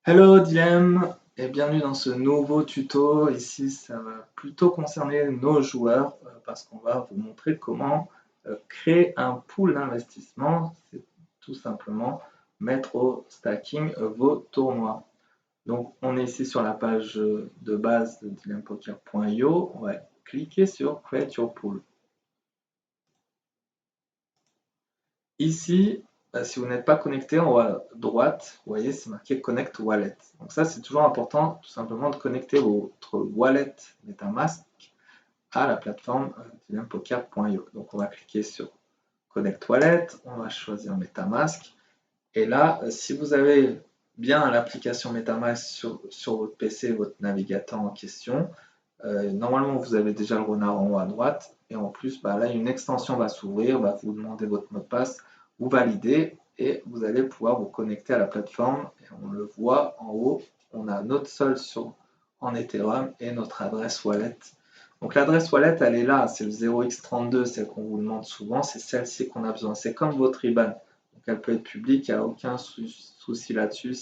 Hello Dilemme et bienvenue dans ce nouveau tuto. Ici, ça va plutôt concerner nos joueurs parce qu'on va vous montrer comment créer un pool d'investissement. C'est tout simplement mettre au stacking vos tournois. Donc, on est ici sur la page de base de dilemmepoker.io. On va cliquer sur Create Your Pool. Ici, si vous n'êtes pas connecté en haut à droite, vous voyez, c'est marqué Connect Wallet. Donc ça, c'est toujours important, tout simplement, de connecter votre wallet MetaMask à la plateforme dilemmepoker.io. Donc on va cliquer sur Connect Wallet, on va choisir MetaMask. Et là, si vous avez bien l'application MetaMask sur votre PC, votre navigateur en question, normalement vous avez déjà le renard en haut à droite. Et en plus, là, une extension va s'ouvrir, va vous demander votre mot de passe, vous validez et vous allez pouvoir vous connecter à la plateforme. Et on le voit en haut, on a notre solde en Ethereum et notre adresse wallet. Donc l'adresse wallet, elle est là, c'est le 0x32, celle qu'on vous demande souvent, c'est celle-ci qu'on a besoin. C'est comme votre IBAN. Donc elle peut être publique, il n'y a aucun souci là-dessus.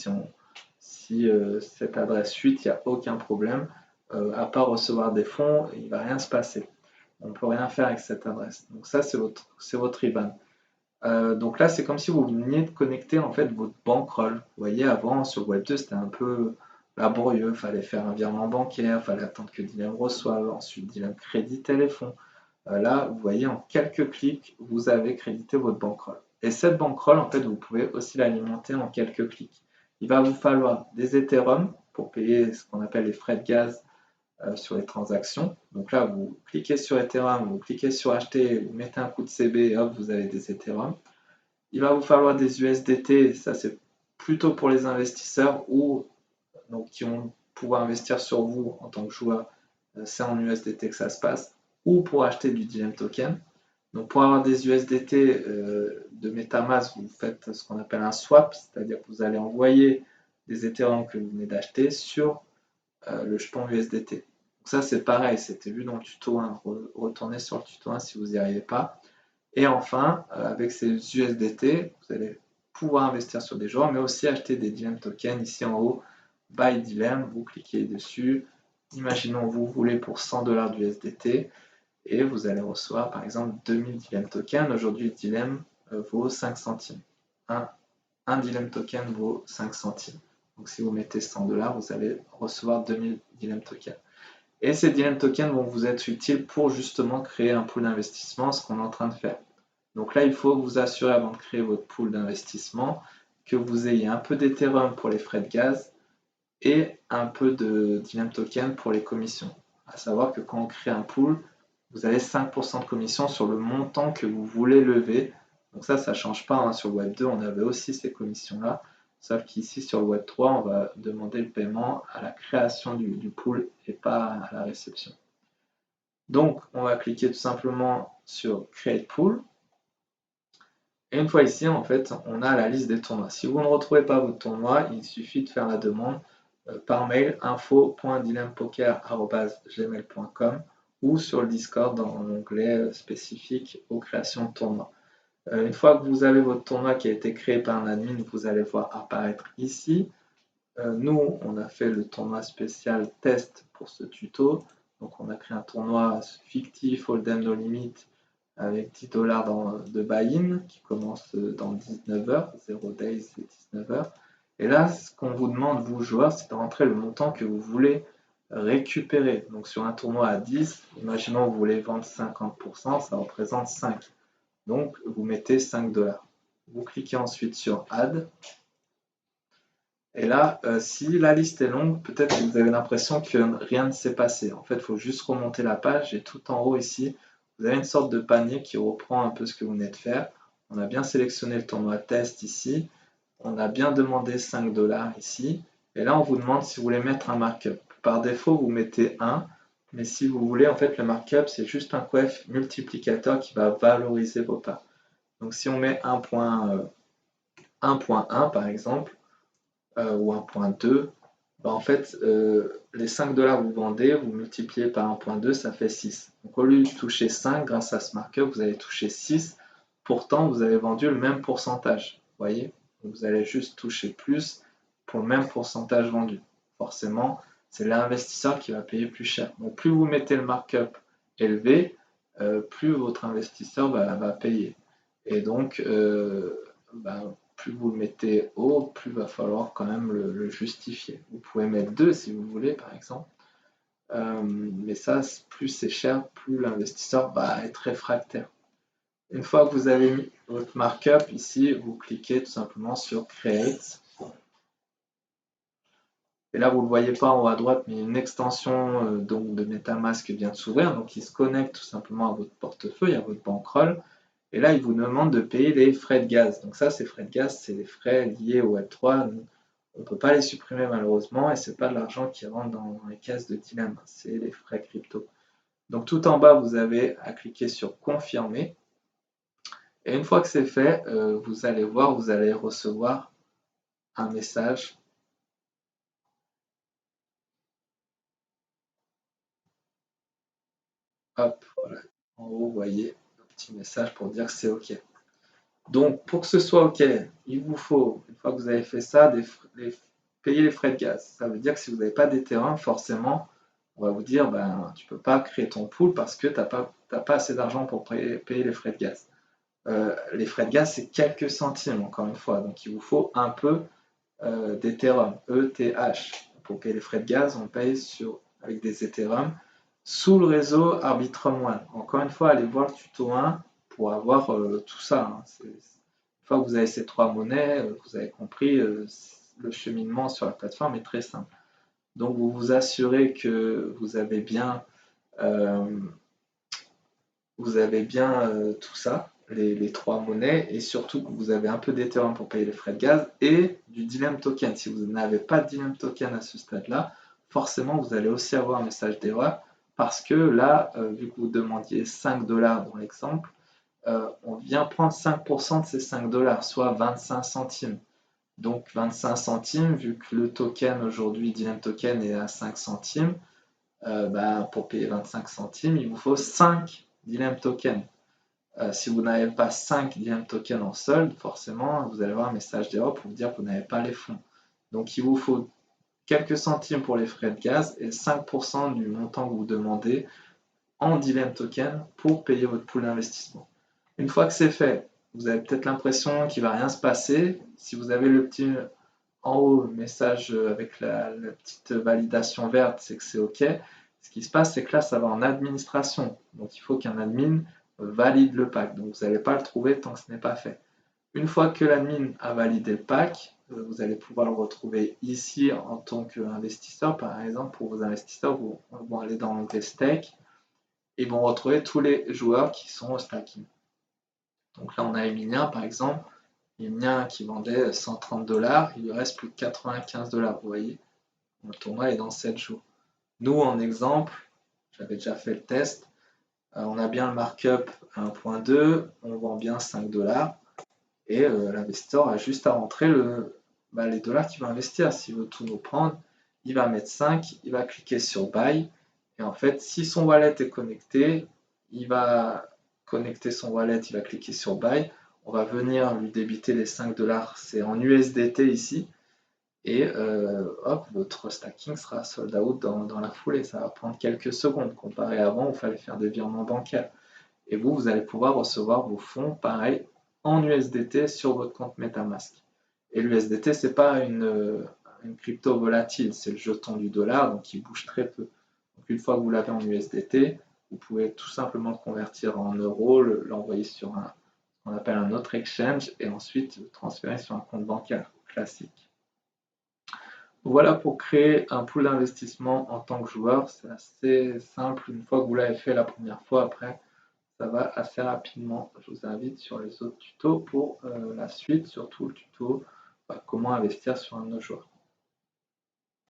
Si cette adresse suite, il n'y a aucun problème. À part recevoir des fonds, il ne va rien se passer. On ne peut rien faire avec cette adresse. Donc ça, c'est votre IBAN. Donc là, c'est comme si vous veniez de connecter en fait votre bankroll. Vous voyez, avant sur Web2, c'était un peu laborieux. Il fallait faire un virement bancaire, il fallait attendre que Dilemme reçoive, ensuite Dilemme créditait les fonds. Là, vous voyez, en quelques clics, vous avez crédité votre bankroll. Et cette bankroll, en fait, vous pouvez aussi l'alimenter en quelques clics. Il va vous falloir des Ethereum pour payer ce qu'on appelle les frais de gaz sur les transactions. Donc là, vous cliquez sur Ethereum, vous cliquez sur acheter, vous mettez un coup de CB et hop, vous avez des Ethereum. Il va vous falloir des USDT, ça c'est plutôt pour les investisseurs ou donc, qui vont pouvoir investir sur vous en tant que joueur. C'est en USDT que ça se passe. Ou pour acheter du Dilemme Token. Donc pour avoir des USDT de MetaMask, vous faites ce qu'on appelle un swap, c'est-à-dire que vous allez envoyer des Ethereum que vous venez d'acheter sur le jeton USDT. Donc ça c'est pareil, c'était vu dans le tuto 1. Retournez sur le tuto 1 si vous n'y arrivez pas. Et enfin, avec ces USDT, vous allez pouvoir investir sur des joueurs, mais aussi acheter des Dilemme tokens. Ici en haut, Buy Dilemme, vous cliquez dessus. Imaginons vous voulez pour 100 $ d'USDT et vous allez recevoir par exemple 2000 Dilemme tokens. Aujourd'hui, le Dilemme vaut 5 centimes. Un Dilemme token vaut 5 centimes. Donc si vous mettez 100 $, vous allez recevoir 2000 Dilemme tokens. Et ces Dilemme tokens vont vous être utiles pour justement créer un pool d'investissement, ce qu'on est en train de faire. Donc là, il faut vous assurer avant de créer votre pool d'investissement que vous ayez un peu d'Ethereum pour les frais de gaz et un peu de Dilemme token pour les commissions. À savoir que quand on crée un pool, vous avez 5% de commission sur le montant que vous voulez lever. Donc ça ne change pas. Sur le Web 2, on avait aussi ces commissions-là. Sauf qu'ici, sur le Web 3, on va demander le paiement à la création du pool et pas à la réception. Donc, on va cliquer tout simplement sur Create Pool. Et une fois ici, en fait, on a la liste des tournois. Si vous ne retrouvez pas votre tournoi, il suffit de faire la demande par mail info.dilemmepoker@gmail.com ou sur le Discord dans l'onglet spécifique aux créations de tournois. Une fois que vous avez votre tournoi qui a été créé par un admin, vous allez voir apparaître ici. Nous, on a fait le tournoi spécial test pour ce tuto. Donc, on a créé un tournoi fictif, Hold'em No Limit, avec 10 $ de buy-in qui commence dans 19h, 0 days et 19h. Et là, ce qu'on vous demande, vous joueurs, c'est de rentrer le montant que vous voulez récupérer. Donc sur un tournoi à 10, imaginons que vous voulez vendre 50%, ça représente 5. Donc vous mettez 5 $. Vous cliquez ensuite sur Add. Et là, si la liste est longue, peut-être que vous avez l'impression que rien ne s'est passé. En fait, il faut juste remonter la page et tout en haut ici, vous avez une sorte de panier qui reprend un peu ce que vous venez de faire. On a bien sélectionné le tournoi test ici. On a bien demandé 5 $ ici. Et là, on vous demande si vous voulez mettre un markup. Par défaut, vous mettez 1. Mais si vous voulez, en fait, le markup, c'est juste un coef multiplicateur qui va valoriser vos parts. Donc, si on met 1.1 par exemple, ou 1.2, en fait, les 5 $ que vous vendez, vous multipliez par 1.2, ça fait 6. Donc au lieu de toucher 5, grâce à ce markup, vous allez toucher 6. Pourtant, vous avez vendu le même pourcentage. Vous voyez, donc vous allez juste toucher plus pour le même pourcentage vendu. Forcément, c'est l'investisseur qui va payer plus cher. Donc plus vous mettez le markup élevé, plus votre investisseur va payer. Et donc, plus vous le mettez haut, plus il va falloir quand même le justifier. Vous pouvez mettre 2 si vous voulez, par exemple. Mais ça, plus c'est cher, plus l'investisseur va être réfractaire. Une fois que vous avez mis votre markup, ici, vous cliquez tout simplement sur Create. Et là, vous ne le voyez pas en haut à droite, mais une extension donc de MetaMask vient de s'ouvrir. Donc, il se connecte tout simplement à votre portefeuille, à votre bankroll. Et là, il vous demande de payer les frais de gaz. Donc ça, ces frais de gaz, c'est les frais liés au Web3. On ne peut pas les supprimer malheureusement, et ce n'est pas de l'argent qui rentre dans les caisses de Dynam, c'est les frais crypto. Donc tout en bas, vous avez à cliquer sur Confirmer. Et une fois que c'est fait, vous allez voir, vous allez recevoir un message. Hop, voilà. En haut, vous voyez un petit message pour dire que c'est OK. Donc, pour que ce soit OK, il vous faut, une fois que vous avez fait ça, payer les frais de gaz. Ça veut dire que si vous n'avez pas d'Ethereum, forcément, on va vous dire, tu ne peux pas créer ton pool parce que tu n'as pas assez d'argent pour payer les frais de gaz. Les frais de gaz, c'est quelques centimes, encore une fois. Donc, il vous faut un peu d'Ethereum, ETH. Pour payer les frais de gaz, on paye avec des Ethereum sous le réseau Arbitrum One. Encore une fois, allez voir le tuto 1 pour avoir tout ça. Hein. Une fois que vous avez ces 3 monnaies, vous avez compris, le cheminement sur la plateforme est très simple. Donc vous vous assurez que vous avez bien, tout ça, les 3 monnaies, et surtout que vous avez un peu d'Ethereum pour payer les frais de gaz et du Dynam Token. Si vous n'avez pas de Dynam Token à ce stade-là, forcément vous allez aussi avoir un message d'erreur parce que là, vu que vous demandiez 5 $ dans l'exemple, on vient prendre 5% de ces 5 $, soit 25 centimes. Donc 25 centimes, vu que le token aujourd'hui, Dynam Token est à 5 centimes, pour payer 25 centimes, il vous faut 5 Dynam Tokens. Si vous n'avez pas 5 Dynam Tokens en solde, forcément, vous allez avoir un message d'erreur pour vous dire que vous n'avez pas les fonds. Donc il vous faut quelques centimes pour les frais de gaz et 5% du montant que vous demandez en Dynam Token pour payer votre pool d'investissement. Une fois que c'est fait, vous avez peut-être l'impression qu'il ne va rien se passer. Si vous avez le petit en haut message avec la petite validation verte, c'est que c'est OK. Ce qui se passe, c'est que là, ça va en administration. Donc il faut qu'un admin valide le pack. Donc vous n'allez pas le trouver tant que ce n'est pas fait. Une fois que l'admin a validé le pack, vous allez pouvoir le retrouver ici en tant qu'investisseur. Par exemple, pour vos investisseurs, vous vont aller dans l'onglet Stake et vont retrouver tous les joueurs qui sont au stacking. Donc là, on a Emilien, par exemple. Emilien qui vendait 130 $, il lui reste plus que 95 $. Vous voyez, le tournoi est dans 7 jours. Nous, en exemple, j'avais déjà fait le test. On a bien le markup à 1.2, on vend bien 5 $. Et l'investisseur a juste à rentrer les dollars qu'il va investir. S'il veut tout nous prendre, il va mettre 5, il va cliquer sur Buy. Et en fait, si son wallet est connecté, il va connecter son wallet, il va cliquer sur Buy. On va venir lui débiter les 5 $, c'est en USDT ici. Et hop, votre stacking sera sold out dans la foulée. Ça va prendre quelques secondes comparé à avant où il fallait faire des virements bancaires. Et vous allez pouvoir recevoir vos fonds, pareil, en USDT sur votre compte MetaMask. Et l'USDT, ce n'est pas une crypto volatile, c'est le jeton du dollar, donc il bouge très peu. Donc une fois que vous l'avez en USDT, vous pouvez tout simplement le convertir en euros, l'envoyer sur ce qu'on appelle un autre exchange, et ensuite le transférer sur un compte bancaire classique. Voilà pour créer un pool d'investissement en tant que joueur. C'est assez simple une fois que vous l'avez fait la première fois. Après, ça va assez rapidement. Je vous invite sur les autres tutos pour la suite, surtout le tuto comment investir sur un de nos joueurs.